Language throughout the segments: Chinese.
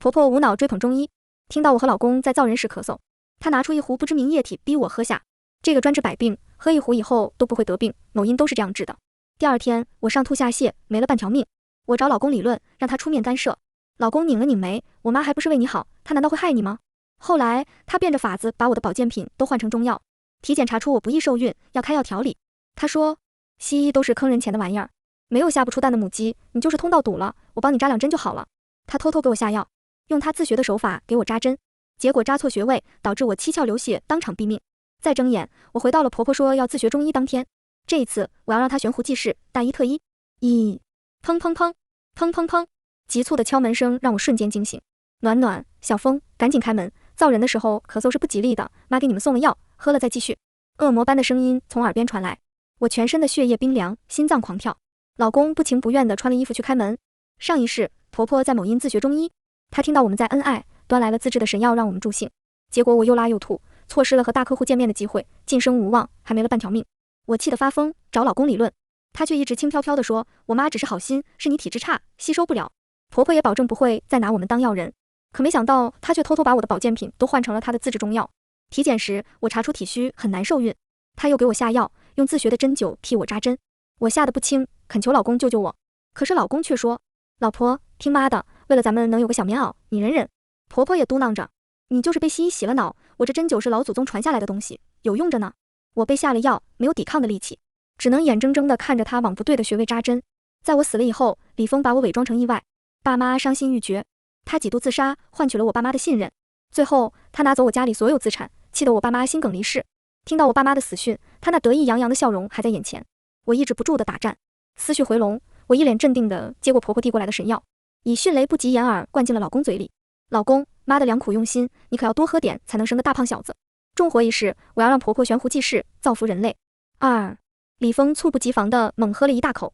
婆婆无脑追捧中医，听到我和老公在造人时咳嗽，她拿出一壶不知名液体逼我喝下，这个专治百病，喝一壶以后都不会得病，某音都是这样治的。第二天我上吐下泻，没了半条命，我找老公理论，让他出面干涉。老公拧了拧眉，我妈还不是为你好，她难道会害你吗？后来他变着法子把我的保健品都换成中药，体检查出我不易受孕，要开药调理。他说西医都是坑人钱的玩意儿，没有下不出蛋的母鸡，你就是通道堵了，我帮你扎2针就好了。他偷偷给我下药，用他自学的手法给我扎针，结果扎错穴位，导致我七窍流血，当场毙命。再睁眼，我回到了婆婆说要自学中医当天，这一次我要让她悬壶济世，大医特医。咦，砰砰砰砰砰砰，急促的敲门声让我瞬间惊醒。暖暖，小风，赶紧开门，造人的时候咳嗽是不吉利的，妈给你们送了药，喝了再继续。恶魔般的声音从耳边传来，我全身的血液冰凉，心脏狂跳。老公不情不愿地穿了衣服去开门。上一世婆婆在某音自学中医，她听到我们在恩爱，端来了自制的神药让我们助兴，结果我又拉又吐，错失了和大客户见面的机会，晋升无望，还没了半条命。我气得发疯，找老公理论，他却一直轻飘飘地说，我妈只是好心，是你体质差，吸收不了。婆婆也保证不会再拿我们当药人，可没想到她却偷偷把我的保健品都换成了她的自制中药。体检时我查出体虚，很难受孕，她又给我下药，用自学的针灸替我扎针。我吓得不轻，恳求老公救救我，可是老公却说，老婆，听妈的，为了咱们能有个小棉袄，你忍忍。婆婆也嘟囔着，你就是被西医洗了脑，我这针灸是老祖宗传下来的东西，有用着呢。我被下了药，没有抵抗的力气，只能眼睁睁地看着他往不对的穴位扎针。在我死了以后，李峰把我伪装成意外，爸妈伤心欲绝，他几度自杀，换取了我爸妈的信任。最后他拿走我家里所有资产，气得我爸妈心梗离世。听到我爸妈的死讯，他那得意洋洋的笑容还在眼前，我抑制不住的打颤，思绪回笼。我一脸镇定地接过婆婆递过来的神药，以迅雷不及掩耳灌进了老公嘴里。老公，妈的良苦用心，你可要多喝点，才能生个大胖小子。重活一世，我要让婆婆悬壶济世，造福人类。李峰猝不及防地猛喝了一大口，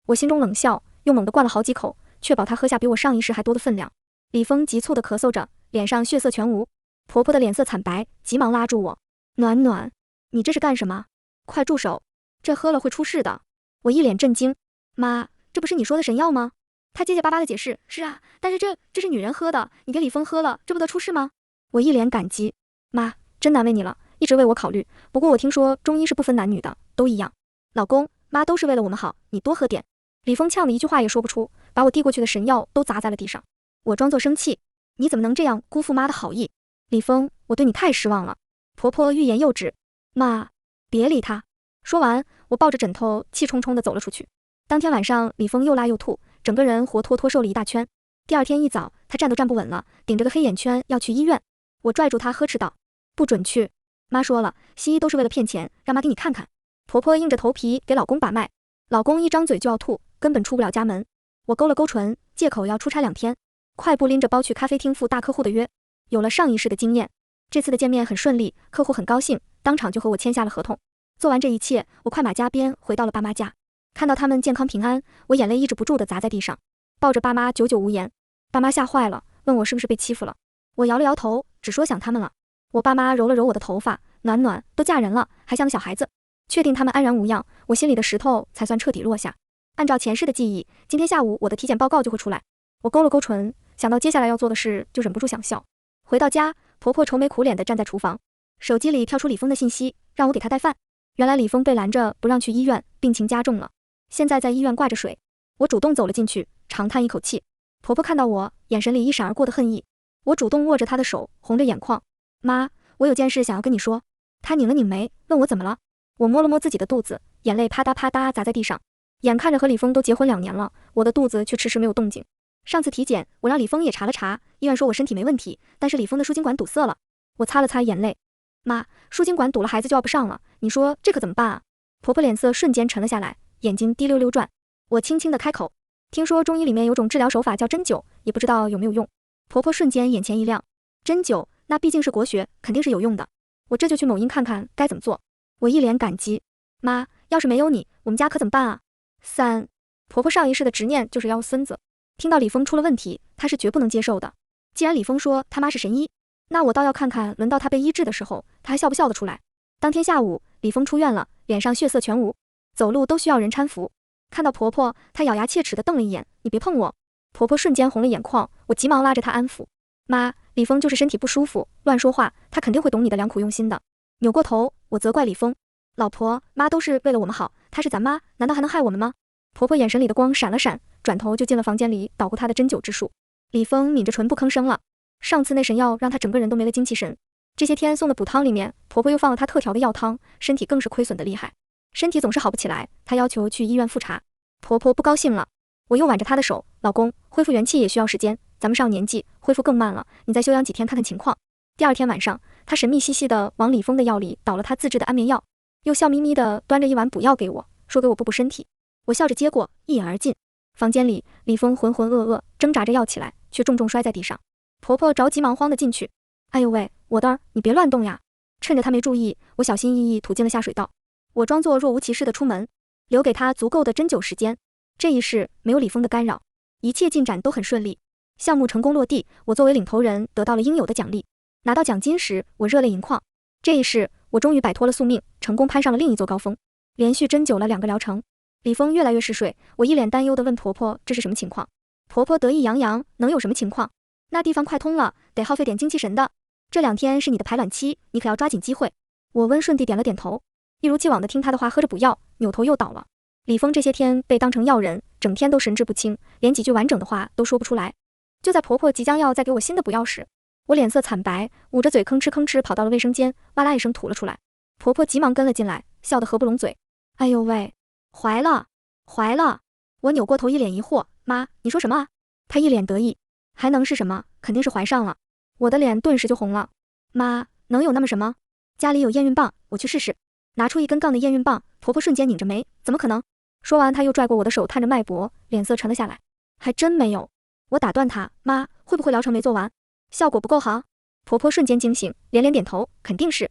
我心中冷笑，又猛地灌了好几口，确保他喝下比我上一世还多的分量。李峰急促地咳嗽着，脸上血色全无。婆婆的脸色惨白，急忙拉住我，暖暖，你这是干什么？快住手，这喝了会出事的。我一脸震惊，妈，这不是你说的神药吗？他结结巴巴的解释，是啊，但是这是女人喝的，你给李峰喝了，这不得出事吗？我一脸感激，妈，真难为你了，一直为我考虑，不过我听说中医是不分男女的，都一样。老公，妈都是为了我们好，你多喝点。李峰呛得一句话也说不出，把我递过去的神药都砸在了地上。我装作生气，你怎么能这样辜负妈的好意？李峰，我对你太失望了。婆婆欲言又止，妈，别理他。说完，我抱着枕头气冲冲地走了出去。当天晚上，李峰又拉又吐，整个人活脱脱瘦了一大圈。第二天一早，他站都站不稳了，顶着个黑眼圈要去医院。我拽住他呵斥道，不准去，妈说了，西医都是为了骗钱，让妈给你看看。婆婆硬着头皮给老公把脉，老公一张嘴就要吐，根本出不了家门。我勾了勾唇，借口要出差2天，快步拎着包去咖啡厅赴大客户的约。有了上一世的经验，这次的见面很顺利，客户很高兴，当场就和我签下了合同。做完这一切，我快马加鞭回到了爸妈家，看到他们健康平安，我眼泪抑制不住地砸在地上，抱着爸妈久久无言。爸妈吓坏了，问我是不是被欺负了。我摇了摇头，只说想他们了。我爸妈揉了揉我的头发，暖暖，都嫁人了，还像个小孩子。确定他们安然无恙，我心里的石头才算彻底落下。按照前世的记忆，今天下午我的体检报告就会出来。我勾了勾唇，想到接下来要做的事，就忍不住想笑。回到家，婆婆愁眉苦脸地站在厨房，手机里跳出李峰的信息，让我给他带饭。原来李峰被拦着不让去医院，病情加重了，现在在医院挂着水。我主动走了进去，长叹一口气。婆婆看到我，眼神里一闪而过的恨意。我主动握着她的手，红着眼眶，妈，我有件事想要跟你说。她拧了拧眉，问我怎么了。我摸了摸自己的肚子，眼泪啪嗒啪嗒砸在地上。眼看着和李峰都结婚2年了，我的肚子却迟迟没有动静。上次体检，我让李峰也查了查，医院说我身体没问题，但是李峰的输精管堵塞了。我擦了擦眼泪，妈，输精管堵了，孩子就要不上了，你说这可怎么办啊？婆婆脸色瞬间沉了下来，眼睛滴溜溜转。我轻轻地开口，听说中医里面有种治疗手法叫针灸，也不知道有没有用。婆婆瞬间眼前一亮，针灸，那毕竟是国学，肯定是有用的。我这就去某音看看该怎么做。我一脸感激，妈，要是没有你，我们家可怎么办啊？3，婆婆上一世的执念就是要孙子，听到李峰出了问题，她是绝不能接受的。既然李峰说他妈是神医，那我倒要看看轮到他被医治的时候，他还笑不笑得出来。当天下午，李峰出院了，脸上血色全无，走路都需要人搀扶。看到婆婆，她咬牙切齿地瞪了一眼，你别碰我。婆婆瞬间红了眼眶，我急忙拉着她安抚，妈，李峰就是身体不舒服，乱说话，他肯定会懂你的良苦用心的。扭过头，我责怪李峰，老婆，妈都是为了我们好，她是咱妈，难道还能害我们吗？婆婆眼神里的光闪了闪，转头就进了房间里捣鼓她的针灸之术。李峰抿着唇不吭声了，上次那神药让他整个人都没了精气神，这些天送的补汤里面，婆婆又放了他特调的药汤，身体更是亏损的厉害，身体总是好不起来，她要求去医院复查。婆婆不高兴了，我又挽着她的手，老公，恢复元气也需要时间，咱们上年纪，恢复更慢了，你再休养几天看看情况。第二天晚上，她神秘兮兮的往李峰的药里倒了她自制的安眠药，又笑眯眯的端着一碗补药给我，说给我补补身体。我笑着接过，一饮而尽。房间里，李峰浑浑噩噩，挣扎着要起来，却重重摔在地上。婆婆着急忙慌的进去，哎呦喂，我的儿，你别乱动呀！趁着她没注意，我小心翼翼吐进了下水道。我装作若无其事的出门，留给她足够的针灸时间。这一世没有李峰的干扰，一切进展都很顺利。项目成功落地，我作为领头人得到了应有的奖励。拿到奖金时，我热泪盈眶。这一世，我终于摆脱了宿命，成功攀上了另一座高峰。连续针灸了2个疗程，李峰越来越嗜睡。我一脸担忧地问婆婆这是什么情况。婆婆得意洋洋，能有什么情况？那地方快通了，得耗费点精气神的。这2天是你的排卵期，你可要抓紧机会。我温顺地点了点头，一如既往地听她的话，喝着补药，扭头又倒了。李峰这些天被当成药人，整天都神志不清，连几句完整的话都说不出来。就在婆婆即将要再给我新的补药时，我脸色惨白，捂着嘴吭哧吭哧跑到了卫生间，哇啦一声吐了出来。婆婆急忙跟了进来，笑得合不拢嘴。哎呦喂，怀了！我扭过头一脸疑惑，妈，你说什么啊？她一脸得意，还能是什么？肯定是怀上了。我的脸顿时就红了。妈，能有那么什么？家里有验孕棒，我去试试。拿出一根杠的验孕棒，婆婆瞬间拧着眉，怎么可能？说完，她又拽过我的手，探着脉搏，脸色沉了下来。还真没有。我打断她，妈，会不会疗程没做完？效果不够好？婆婆瞬间惊醒，连连点头，肯定是。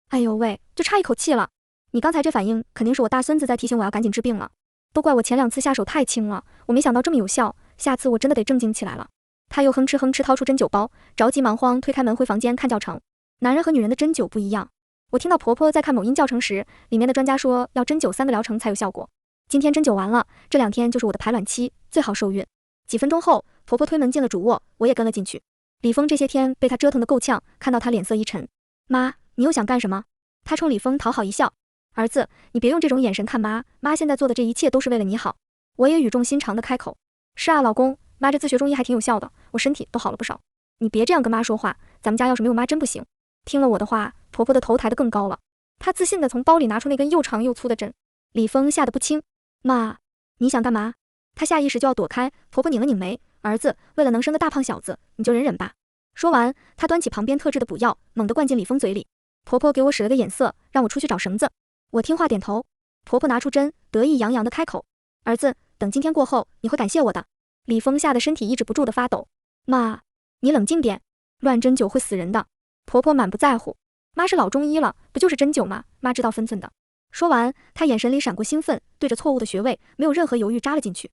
哎呦喂，就差一口气了。你刚才这反应，肯定是我大孙子在提醒我要赶紧治病了。都怪我前2次下手太轻了，我没想到这么有效，下次我真的得正经起来了。她又哼哧哼哧掏出针灸包，着急忙慌推开门回房间看教程。男人和女人的针灸不一样。我听到婆婆在看某音教程时，里面的专家说要针灸3个疗程才有效果。今天针灸完了，这2天就是我的排卵期，最好受孕。几分钟后，婆婆推门进了主卧，我也跟了进去。李峰这些天被她折腾得够呛，看到她脸色一沉。妈，你又想干什么？她冲李峰讨好一笑。儿子，你别用这种眼神看妈，妈现在做的这一切都是为了你好。我也语重心长地开口。是啊，老公，妈这次学中医还挺有效的，我身体都好了不少。你别这样跟妈说话，咱们家要是没有妈真不行。听了我的话，婆婆的头抬得更高了。她自信地从包里拿出那根又长又粗的针。李峰吓得不轻。妈，你想干嘛？她下意识就要躲开，婆婆拧了拧眉。儿子，为了能生个大胖小子，你就忍忍吧。说完，她端起旁边特制的补药，猛地灌进李峰嘴里。婆婆给我使了个眼色，让我出去找绳子。我听话点头。婆婆拿出针，得意洋洋地开口：儿子，等今天过后，你会感谢我的。李峰吓得身体抑制不住地发抖。妈，你冷静点，乱针灸会死人的。婆婆满不在乎。妈是老中医了，不就是针灸吗？妈知道分寸的。说完，她眼神里闪过兴奋，对着错误的穴位，没有任何犹豫扎了进去。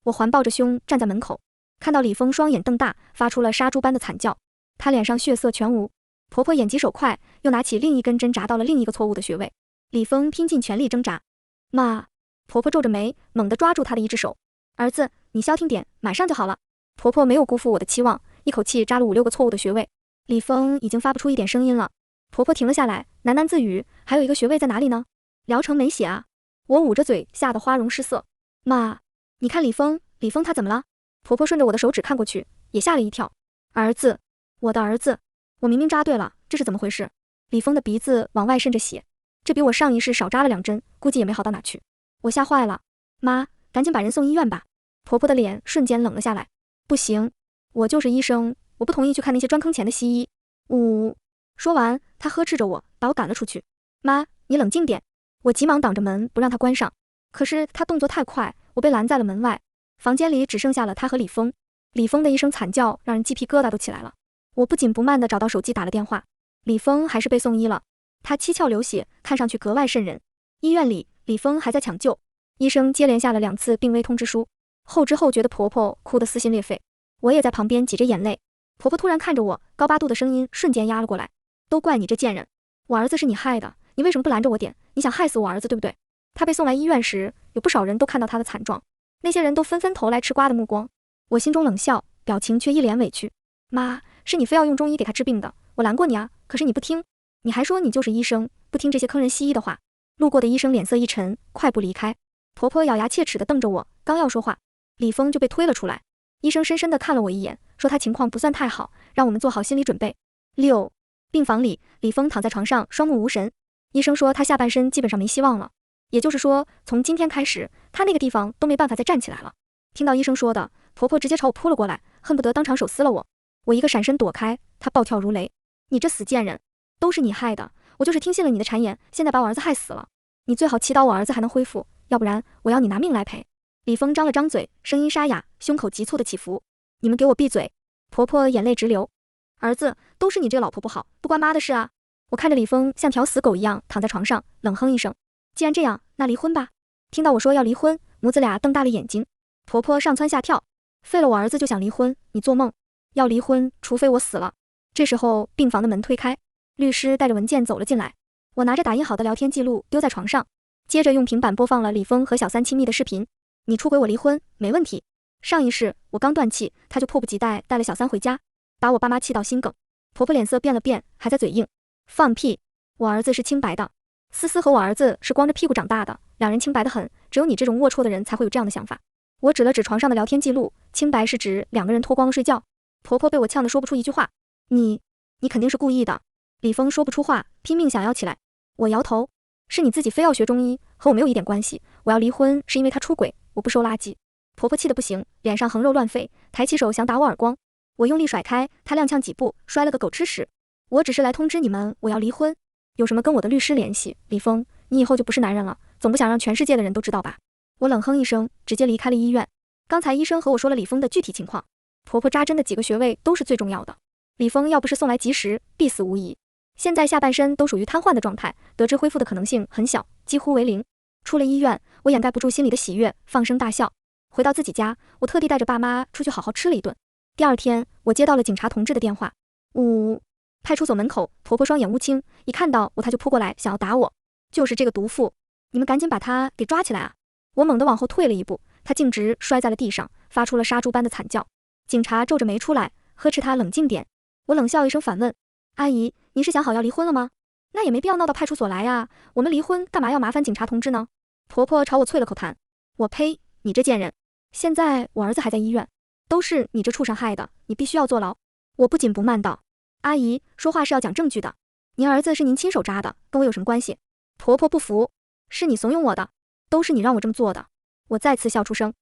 我环抱着胸站在门口，看到李峰双眼瞪大，发出了杀猪般的惨叫。他脸上血色全无。婆婆眼疾手快，又拿起另一根针扎到了另一个错误的穴位。李峰拼尽全力挣扎。妈，婆婆皱着眉，猛地抓住她的一只手。儿子，你消停点，马上就好了。婆婆没有辜负我的期望，一口气扎了5、6个错误的穴位。李峰已经发不出一点声音了。婆婆停了下来，喃喃自语，还有一个穴位在哪里呢？疗程没写啊。我捂着嘴，吓得花容失色。妈，你看李峰他怎么了？婆婆顺着我的手指看过去，也吓了一跳。儿子，我的儿子，我明明扎对了，这是怎么回事？李峰的鼻子往外渗着血，这比我上一世少扎了2针，估计也没好到哪去。我吓坏了。妈，赶紧把人送医院吧。婆婆的脸瞬间冷了下来。不行，我就是医生，我不同意去看那些专坑钱的西医。说完，她呵斥着我，把我赶了出去。妈，你冷静点。我急忙挡着门，不让她关上。可是她动作太快，我被拦在了门外。房间里只剩下了她和李峰。李峰的一声惨叫让人鸡皮疙瘩都起来了。我不紧不慢地找到手机打了电话。李峰还是被送医了，他七窍流血，看上去格外瘆人。医院里，李峰还在抢救。医生接连下了2次病危通知书。后知后觉的婆婆哭得撕心裂肺，我也在旁边挤着眼泪。婆婆突然看着我，高八度的声音瞬间压了过来：都怪你这贱人，我儿子是你害的，你为什么不拦着我点？你想害死我儿子对不对？他被送来医院时，有不少人都看到他的惨状，那些人都纷纷投来吃瓜的目光。我心中冷笑，表情却一脸委屈。妈，是你非要用中医给他治病的，我拦过你啊，可是你不听，你还说你就是医生，不听这些坑人西医的话。路过的医生脸色一沉，快步离开。婆婆咬牙切齿地瞪着我，刚要说话，李峰就被推了出来。医生深深地看了我一眼，说他情况不算太好，让我们做好心理准备。6. 病房里，李峰躺在床上，双目无神。医生说他下半身基本上没希望了，也就是说，从今天开始，他那个地方都没办法再站起来了。听到医生说的，婆婆直接朝我扑了过来，恨不得当场手撕了我。我一个闪身躲开，她暴跳如雷：“你这死贱人，都是你害的！我就是听信了你的谗言，现在把我儿子害死了。你最好祈祷我儿子还能恢复，要不然我要你拿命来赔。”李峰张了张嘴，声音沙哑，胸口急促的起伏：“你们给我闭嘴！”婆婆眼泪直流：“儿子，都是你这个老婆不好，不关妈的事啊！”我看着李峰像条死狗一样躺在床上，冷哼一声：“既然这样，那离婚吧。”听到我说要离婚，母子俩瞪大了眼睛。婆婆上蹿下跳：“废了我儿子就想离婚？你做梦！要离婚，除非我死了。”这时候，病房的门推开，律师带着文件走了进来。我拿着打印好的聊天记录丢在床上，接着用平板播放了李峰和小三亲密的视频。你出轨我离婚没问题。上一世我刚断气，他就迫不及待带了小三回家，把我爸妈气到心梗。婆婆脸色变了变，还在嘴硬：“放屁！我儿子是清白的，思思和我儿子是光着屁股长大的，两人清白的很，只有你这种龌龊的人才会有这样的想法。”我指了指床上的聊天记录，清白是指两个人脱光了睡觉。婆婆被我呛得说不出一句话。你肯定是故意的。李峰说不出话，拼命想要起来。我摇头：“是你自己非要学中医，和我没有一点关系。我要离婚是因为他出轨，我不收垃圾。”婆婆气得不行，脸上横肉乱飞，抬起手想打我耳光。我用力甩开，她踉跄几步，摔了个狗吃屎。我只是来通知你们，我要离婚，有什么跟我的律师联系。李峰，你以后就不是男人了，总不想让全世界的人都知道吧？我冷哼一声，直接离开了医院。刚才医生和我说了李峰的具体情况，婆婆扎针的几个穴位都是最重要的。李峰要不是送来及时，必死无疑。现在下半身都属于瘫痪的状态，得知恢复的可能性很小，几乎为零。出了医院，我掩盖不住心里的喜悦，放声大笑。回到自己家，我特地带着爸妈出去好好吃了一顿。第二天，我接到了警察同志的电话。派出所门口，婆婆双眼乌青，一看到我，她就扑过来想要打我。就是这个毒妇，你们赶紧把她给抓起来啊！我猛地往后退了一步，她径直摔在了地上，发出了杀猪般的惨叫。警察皱着眉出来，呵斥她冷静点。我冷笑一声反问：“阿姨，您是想好要离婚了吗？那也没必要闹到派出所来呀，我们离婚干嘛要麻烦警察同志呢？”婆婆朝我啐了口痰：“我呸，你这贱人！现在我儿子还在医院，都是你这畜生害的，你必须要坐牢。”我不紧不慢道：“阿姨，说话是要讲证据的，您儿子是您亲手扎的，跟我有什么关系？”婆婆不服：“是你怂恿我的，都是你让我这么做的。”我再次笑出声：“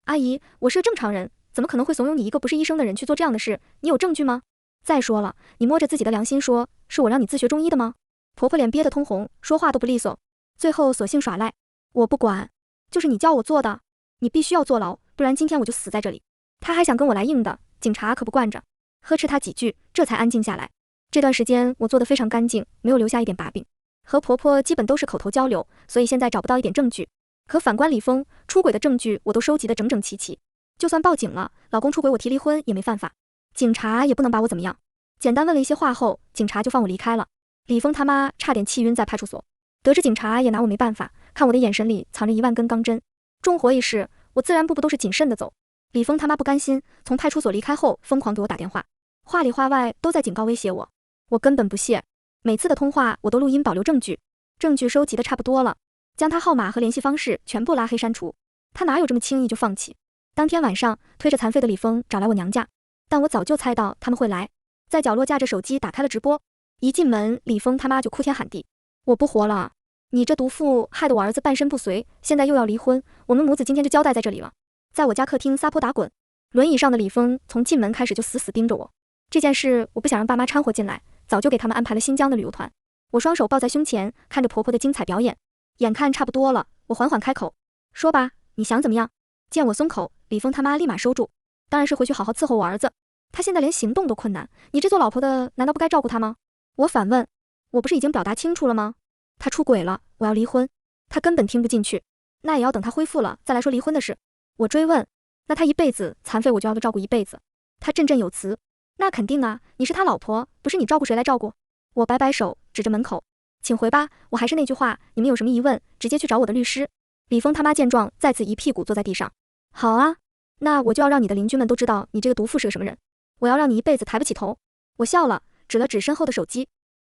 阿姨，我是个正常人，怎么可能会怂恿你一个不是医生的人去做这样的事？你有证据吗？再说了，你摸着自己的良心说，是我让你自学中医的吗？”婆婆脸憋得通红，说话都不利索，最后索性耍赖：“我不管，就是你叫我做的，你必须要坐牢，不然今天我就死在这里。”她还想跟我来硬的，警察可不惯着，呵斥她几句，这才安静下来。这段时间我做得非常干净，没有留下一点把柄，和婆婆基本都是口头交流，所以现在找不到一点证据。可反观李峰，出轨的证据我都收集得整整齐齐，就算报警了，老公出轨我提离婚也没犯法，警察也不能把我怎么样。简单问了一些话后，警察就放我离开了。李峰他妈差点气晕在派出所，得知警察也拿我没办法，看我的眼神里藏着10000根钢针。重活一世，我自然步步都是谨慎的走。李峰他妈不甘心，从派出所离开后疯狂给我打电话，话里话外都在警告威胁我。我根本不屑，每次的通话我都录音保留证据，证据收集的差不多了，将他号码和联系方式全部拉黑删除。他哪有这么轻易就放弃？当天晚上，推着残废的李峰找来我娘家，但我早就猜到他们会来，在角落架着手机打开了直播。一进门，李峰他妈就哭天喊地：“我不活了！你这毒妇害得我儿子半身不遂，现在又要离婚，我们母子今天就交代在这里了。”在我家客厅撒泼打滚，轮椅上的李峰从进门开始就死死盯着我。这件事我不想让爸妈掺和进来，早就给他们安排了新疆的旅游团。我双手抱在胸前，看着婆婆的精彩表演，眼看差不多了，我缓缓开口：“说吧，你想怎么样？”见我松口，李峰他妈立马收住：“当然是回去好好伺候我儿子，他现在连行动都困难，你这做老婆的难道不该照顾他吗？”我反问：“我不是已经表达清楚了吗？他出轨了，我要离婚。”他根本听不进去：“那也要等他恢复了再来说离婚的事。”我追问：“那他一辈子残废我就要他照顾一辈子？”他振振有词：“那肯定啊，你是他老婆，不是你照顾谁来照顾？”我摆摆手，指着门口：“请回吧，我还是那句话，你们有什么疑问，直接去找我的律师。”李峰他妈见状，再次一屁股坐在地上：“好啊，那我就要让你的邻居们都知道你这个毒妇是个什么人，我要让你一辈子抬不起头。我笑了，指了指身后的手机，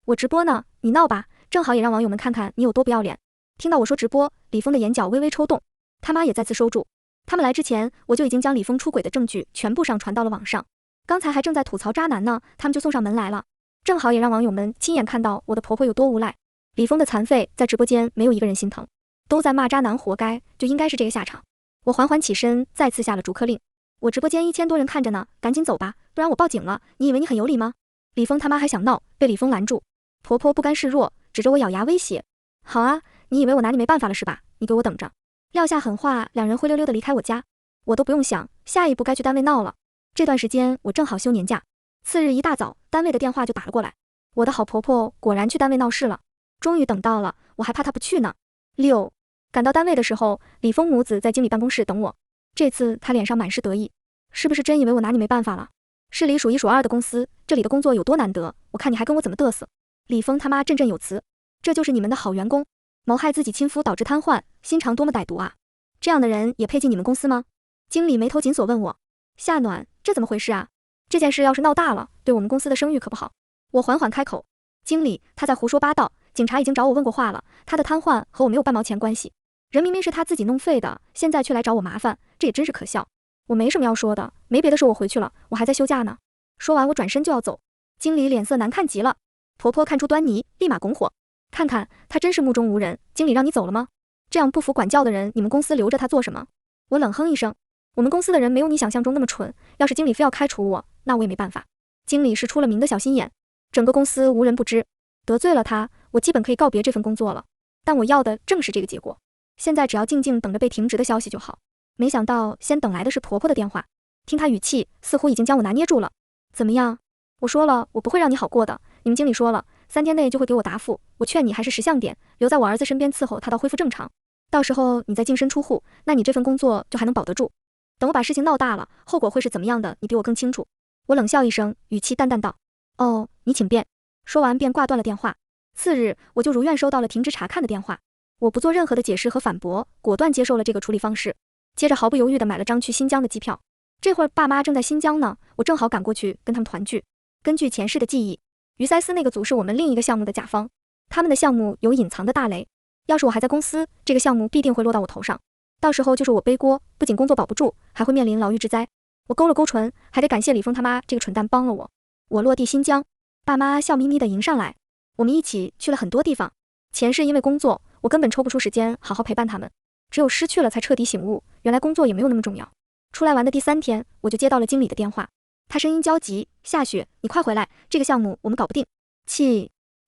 我直播呢，你闹吧，正好也让网友们看看你有多不要脸。听到我说直播，李峰的眼角微微抽动，他妈也再次收住。他们来之前，我就已经将李峰出轨的证据全部上传到了网上，刚才还正在吐槽渣男呢，他们就送上门来了，正好也让网友们亲眼看到我的婆婆有多无赖。李峰的残废在直播间没有一个人心疼，都在骂渣男活该，就应该是这个下场。我缓缓起身，再次下了逐客令。我直播间1000多人看着呢，赶紧走吧，不然我报警了，你以为你很有理吗？李峰他妈还想闹，被李峰拦住。婆婆不甘示弱，指着我咬牙威胁：好啊，你以为我拿你没办法了是吧？你给我等着。撂下狠话，两人灰溜溜的离开我家。我都不用想，下一步该去单位闹了。这段时间我正好休年假。次日一大早，单位的电话就打了过来。我的好婆婆果然去单位闹事了，终于等到了，我还怕她不去呢。赶到单位的时候，李峰母子在经理办公室等我。这次他脸上满是得意，是不是真以为我拿你没办法了？市里数一数二的公司，这里的工作有多难得，我看你还跟我怎么嘚瑟。李峰他妈振振有词，这就是你们的好员工，谋害自己亲夫导致瘫痪，心肠多么歹毒啊！这样的人也配进你们公司吗？经理眉头紧锁问我，夏暖，这怎么回事啊？这件事要是闹大了，对我们公司的声誉可不好。我缓缓开口，经理，他在胡说八道，警察已经找我问过话了，他的瘫痪和我没有半毛钱关系，人明明是他自己弄废的，现在却来找我麻烦，这也真是可笑。我没什么要说的，没别的事，我回去了，我还在休假呢。说完我转身就要走，经理脸色难看极了。婆婆看出端倪，立马拱火，看看他真是目中无人，经理让你走了吗？这样不服管教的人，你们公司留着他做什么？我冷哼一声，我们公司的人没有你想象中那么蠢，要是经理非要开除我，那我也没办法。经理是出了名的小心眼，整个公司无人不知，得罪了他，我基本可以告别这份工作了。但我要的正是这个结果，现在只要静静等着被停职的消息就好。没想到先等来的是婆婆的电话，听她语气似乎已经将我拿捏住了。怎么样？我说了，我不会让你好过的，你们经理说了，3天内就会给我答复，我劝你还是识相点，留在我儿子身边伺候他到恢复正常，到时候你再净身出户，那你这份工作就还能保得住。等我把事情闹大了，后果会是怎么样的，你比我更清楚。我冷笑一声，语气淡淡道，哦，你请便。说完便挂断了电话。次日我就如愿收到了停职查看的电话，我不做任何的解释和反驳，果断接受了这个处理方式。接着毫不犹豫地买了张去新疆的机票，这会儿爸妈正在新疆呢，我正好赶过去跟他们团聚。根据前世的记忆，于塞斯那个组是我们另一个项目的甲方，他们的项目有隐藏的大雷，要是我还在公司，这个项目必定会落到我头上，到时候就是我背锅，不仅工作保不住，还会面临牢狱之灾。我勾了勾唇，还得感谢李峰他妈这个蠢蛋帮了我。我落地新疆，爸妈笑眯眯地迎上来，我们一起去了很多地方。前世因为工作，我根本抽不出时间好好陪伴他们，只有失去了才彻底醒悟，原来工作也没有那么重要。出来玩的第3天，我就接到了经理的电话，他声音焦急，夏雪，你快回来，这个项目我们搞不定。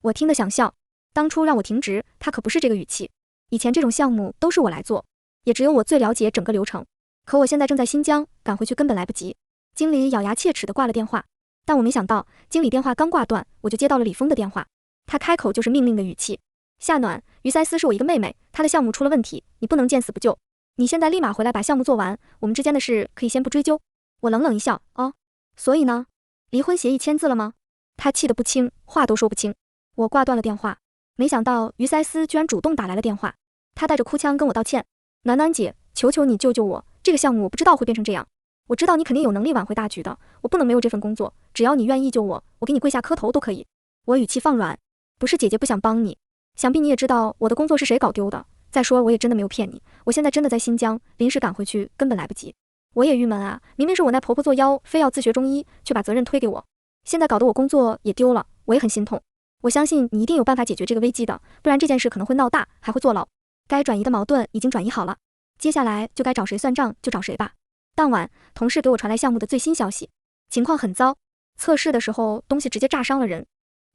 我听得想笑，当初让我停职，他可不是这个语气，以前这种项目都是我来做，也只有我最了解整个流程，可我现在正在新疆，赶回去根本来不及。经理咬牙切齿地挂了电话，但我没想到，经理电话刚挂断，我就接到了李峰的电话，他开口就是命令的语气，夏暖，于塞斯是我一个妹妹，她的项目出了问题，你不能见死不救，你现在立马回来把项目做完，我们之间的事可以先不追究。我冷冷一笑，哦，所以呢？离婚协议签字了吗？他气得不轻，话都说不清。我挂断了电话，没想到于塞斯居然主动打来了电话，他带着哭腔跟我道歉，暖暖姐，求求你救救我，这个项目我不知道会变成这样，我知道你肯定有能力挽回大局的，我不能没有这份工作，只要你愿意救我，我给你跪下磕头都可以。我语气放软，不是姐姐不想帮你，想必你也知道我的工作是谁搞丢的，再说我也真的没有骗你，我现在真的在新疆，临时赶回去根本来不及。我也郁闷啊，明明是我那婆婆作妖，非要自学中医，却把责任推给我，现在搞得我工作也丢了，我也很心痛。我相信你一定有办法解决这个危机的，不然这件事可能会闹大，还会坐牢。该转移的矛盾已经转移好了，接下来就该找谁算账就找谁吧。当晚，同事给我传来项目的最新消息，情况很糟，测试的时候东西直接炸伤了人，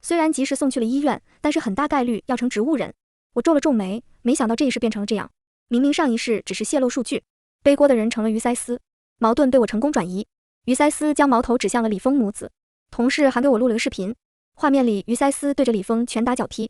虽然及时送去了医院，但是很大概率要成植物人。我皱了皱眉，没想到这一世变成了这样，明明上一世只是泄露数据，背锅的人成了于塞斯，矛盾被我成功转移。于塞斯将矛头指向了李峰母子，同事还给我录了个视频，画面里于塞斯对着李峰拳打脚踢，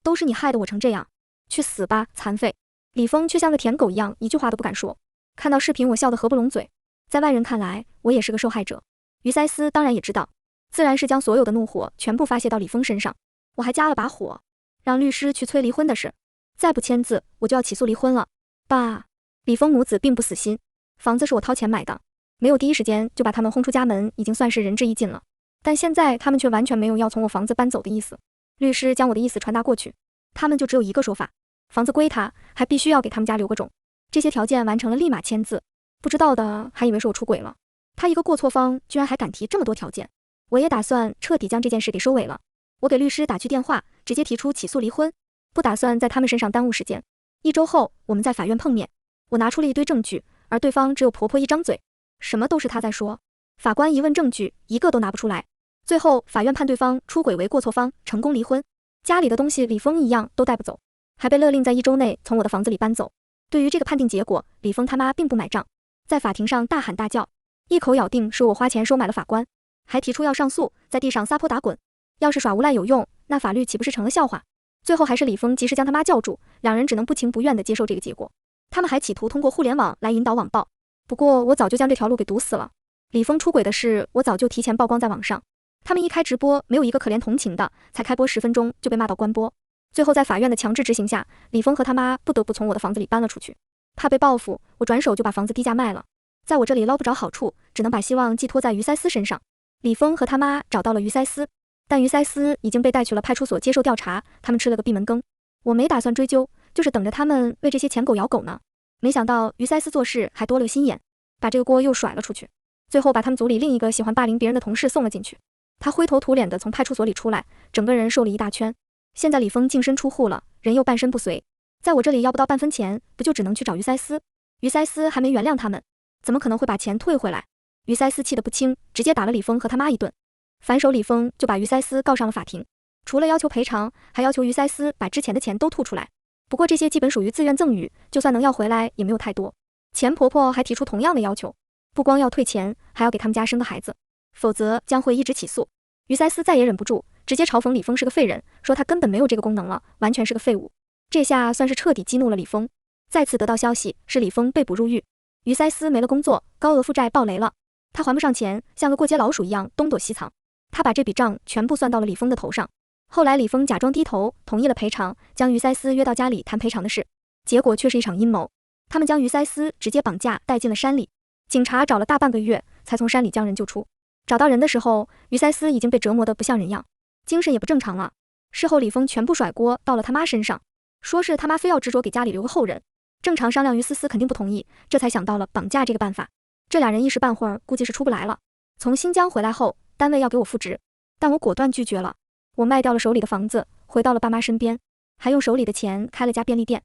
都是你害得我成这样，去死吧，残废！李峰却像个舔狗一样，一句话都不敢说。看到视频我笑得合不拢嘴，在外人看来我也是个受害者，于塞斯当然也知道，自然是将所有的怒火全部发泄到李峰身上。我还加了把火，让律师去催离婚的事，再不签字我就要起诉离婚了。爸，李峰母子并不死心，房子是我掏钱买的，没有第一时间就把他们轰出家门，已经算是仁至义尽了。但现在他们却完全没有要从我房子搬走的意思。律师将我的意思传达过去，他们就只有一个说法：房子归他，还必须要给他们家留个种。这些条件完成了，立马签字。不知道的还以为是我出轨了。他一个过错方，居然还敢提这么多条件。我也打算彻底将这件事给收尾了。我给律师打去电话，直接提出起诉离婚，不打算在他们身上耽误时间。1周后，我们在法院碰面。我拿出了一堆证据，而对方只有婆婆一张嘴，什么都是她在说。法官一问证据，一个都拿不出来。最后，法院判对方出轨为过错方，成功离婚。家里的东西李峰一样都带不走，还被勒令在1周内从我的房子里搬走。对于这个判定结果，李峰他妈并不买账，在法庭上大喊大叫，一口咬定说我花钱收买了法官，还提出要上诉，在地上撒泼打滚。要是耍无赖有用，那法律岂不是成了笑话？最后还是李峰及时将他妈叫住，两人只能不情不愿地接受这个结果。他们还企图通过互联网来引导网暴，不过我早就将这条路给堵死了。李峰出轨的事，我早就提前曝光在网上。他们一开直播，没有一个可怜同情的，才开播10分钟就被骂到关播。最后在法院的强制执行下，李峰和他妈不得不从我的房子里搬了出去。怕被报复，我转手就把房子低价卖了。在我这里捞不着好处，只能把希望寄托在于塞斯身上。李峰和他妈找到了于塞斯，但于塞斯已经被带去了派出所接受调查，他们吃了个闭门羹。我没打算追究，就是等着他们为这些钱狗咬狗呢。没想到于塞斯做事还多了个心眼，把这个锅又甩了出去，最后把他们组里另一个喜欢霸凌别人的同事送了进去。他灰头土脸的从派出所里出来，整个人瘦了一大圈。现在李峰净身出户了，人又半身不遂，在我这里要不到半分钱，不就只能去找于塞斯？于塞斯还没原谅他们，怎么可能会把钱退回来？于塞斯气得不轻，直接打了李峰和他妈一顿。反手李峰就把于塞斯告上了法庭，除了要求赔偿，还要求于塞斯把之前的钱都吐出来。不过这些基本属于自愿赠与，就算能要回来也没有太多。钱婆婆还提出同样的要求，不光要退钱，还要给他们家生个孩子，否则将会一直起诉。于塞斯再也忍不住，直接嘲讽李峰是个废人，说他根本没有这个功能了，完全是个废物。这下算是彻底激怒了李峰。再次得到消息是李峰被捕入狱，于塞斯没了工作，高额负债爆雷了，他还不上钱，像个过街老鼠一样东躲西藏。他把这笔账全部算到了李峰的头上。后来李峰假装低头，同意了赔偿，将于塞斯约到家里谈赔偿的事，结果却是一场阴谋。他们将于塞斯直接绑架带进了山里，警察找了大半个月才从山里将人救出。找到人的时候，于塞斯已经被折磨得不像人样，精神也不正常了。事后李峰全部甩锅到了他妈身上，说是他妈非要执着给家里留个后人。正常商量，于思思肯定不同意，这才想到了绑架这个办法。这俩人一时半会儿估计是出不来了。从新疆回来后，单位要给我复职，但我果断拒绝了。我卖掉了手里的房子，回到了爸妈身边，还用手里的钱开了家便利店。